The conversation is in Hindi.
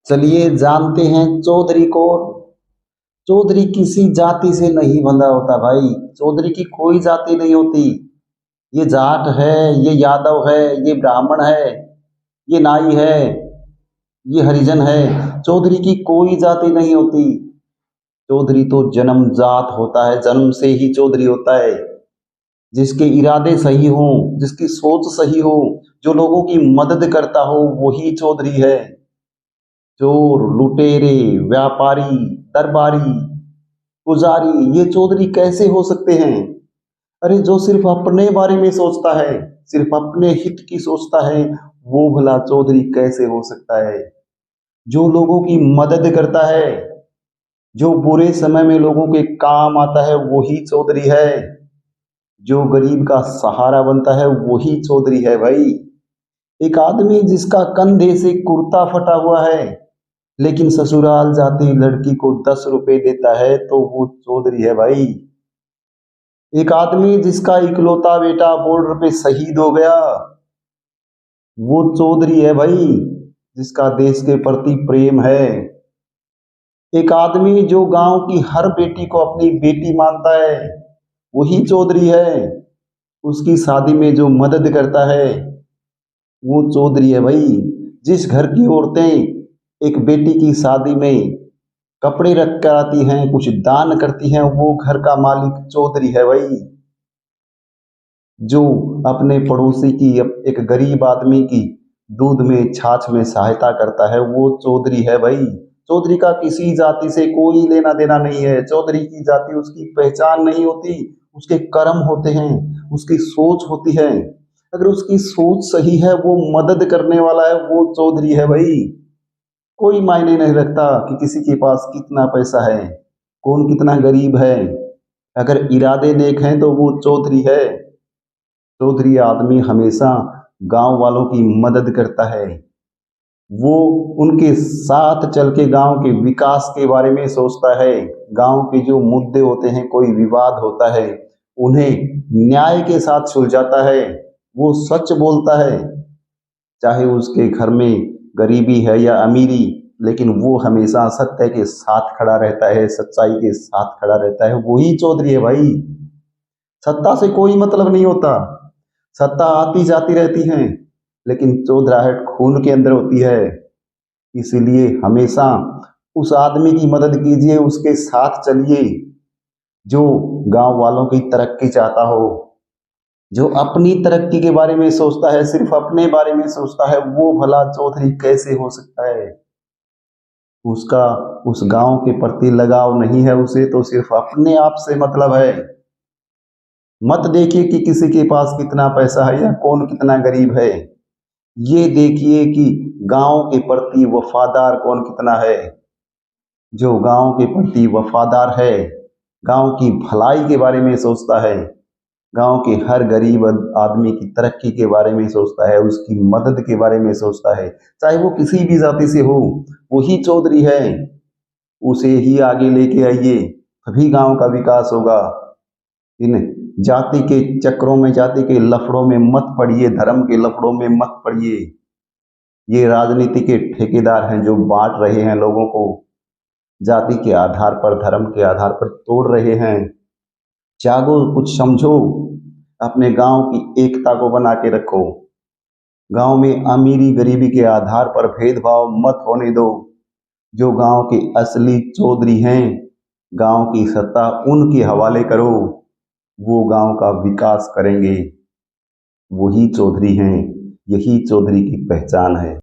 चलिए जानते हैं चौधरी को। चौधरी किसी जाति से नहीं बंधा होता भाई। चौधरी की कोई जाति नहीं होती। ये जाट है, ये यादव है, ये ब्राह्मण है, ये नाई है, ये हरिजन है। चौधरी की कोई जाति नहीं होती। चौधरी तो जन्मजात होता है, जन्म से ही चौधरी होता है। जिसके इरादे सही हों, जिसकी सोच सही हो, जो लोगों की मदद करता हो, वही चौधरी है। चोर, लुटेरे, व्यापारी, दरबारी, पुजारी, ये चौधरी कैसे हो सकते हैं? अरे जो सिर्फ अपने बारे में सोचता है, सिर्फ अपने हित की सोचता है, वो भला चौधरी कैसे हो सकता है? जो लोगों की मदद करता है, जो बुरे समय में लोगों के काम आता है, वही चौधरी है। जो गरीब का सहारा बनता है, वही चौधरी है भाई। एक आदमी जिसका कंधे से कुर्ता फटा हुआ है, लेकिन ससुराल जाती लड़की को 10 रुपए देता है, तो वो चौधरी है भाई। एक आदमी जिसका इकलौता बेटा बॉर्डर पे शहीद हो गया, वो चौधरी है भाई, जिसका देश के प्रति प्रेम है। एक आदमी जो गांव की हर बेटी को अपनी बेटी मानता है, वही चौधरी है। उसकी शादी में जो मदद करता है, वो चौधरी है भाई। जिस घर की औरतें एक बेटी की शादी में कपड़े रख कर आती हैं, कुछ दान करती हैं, वो घर का मालिक चौधरी है भाई। जो अपने पड़ोसी की, एक गरीब आदमी की दूध में, छाछ में सहायता करता है, वो चौधरी है भाई। चौधरी का किसी जाति से कोई लेना देना नहीं है। चौधरी की जाति उसकी पहचान नहीं होती, उसके कर्म होते हैं, उसकी सोच होती है। अगर उसकी सोच सही है, वो मदद करने वाला है, वो चौधरी है भाई। कोई मायने नहीं रखता कि किसी के पास कितना पैसा है, कौन कितना गरीब है। अगर इरादे नेक हैं तो वो चौधरी है। चौधरी आदमी हमेशा गांव वालों की मदद करता है। वो उनके साथ चल के गांव के विकास के बारे में सोचता है। गांव के जो मुद्दे होते हैं, कोई विवाद होता है, उन्हें न्याय के साथ सुलझाता है। वो सच बोलता है, चाहे उसके घर में गरीबी है या अमीरी, लेकिन वो हमेशा सत्य के साथ खड़ा रहता है, सच्चाई के साथ खड़ा रहता है। वही चौधरी है भाई। सत्ता से कोई मतलब नहीं होता। सत्ता आती जाती रहती है, लेकिन चौधराहट खून के अंदर होती है। इसीलिए हमेशा उस आदमी की मदद कीजिए, उसके साथ चलिए जो गांव वालों की तरक्की चाहता हो, जो अपनी तरक्की के बारे में सोचता है, सिर्फ अपने बारे में सोचता है। वो भला चौधरी कैसे हो सकता है? उसका उस गांव के प्रति लगाव नहीं है, उसे तो सिर्फ अपने आप से मतलब है। मत देखिए कि किसी के पास कितना पैसा है या कौन कितना गरीब है। ये देखिए कि गांव के प्रति वफादार कौन कितना है। जो गांव के प्रति वफादार है, गांव की भलाई के बारे में सोचता है, गांव के हर गरीब आदमी की तरक्की के बारे में सोचता है, उसकी मदद के बारे में सोचता है, चाहे वो किसी भी जाति से हो, वही चौधरी है। उसे ही आगे लेके आइए, तभी गांव का विकास होगा। इन जाति के चक्रों में, जाति के लफड़ों में मत पड़िए, धर्म के लफड़ों में मत पड़िए। ये राजनीति के ठेकेदार हैं जो बांट रहे हैं लोगों को, जाति के आधार पर, धर्म के आधार पर तोड़ रहे हैं। जागो, कुछ समझो, अपने गांव की एकता को बना के रखो। गांव में अमीरी गरीबी के आधार पर भेदभाव मत होने दो। जो गांव के असली चौधरी हैं, गांव की सत्ता उनके हवाले करो, वो गांव का विकास करेंगे। वही चौधरी हैं, यही चौधरी की पहचान है।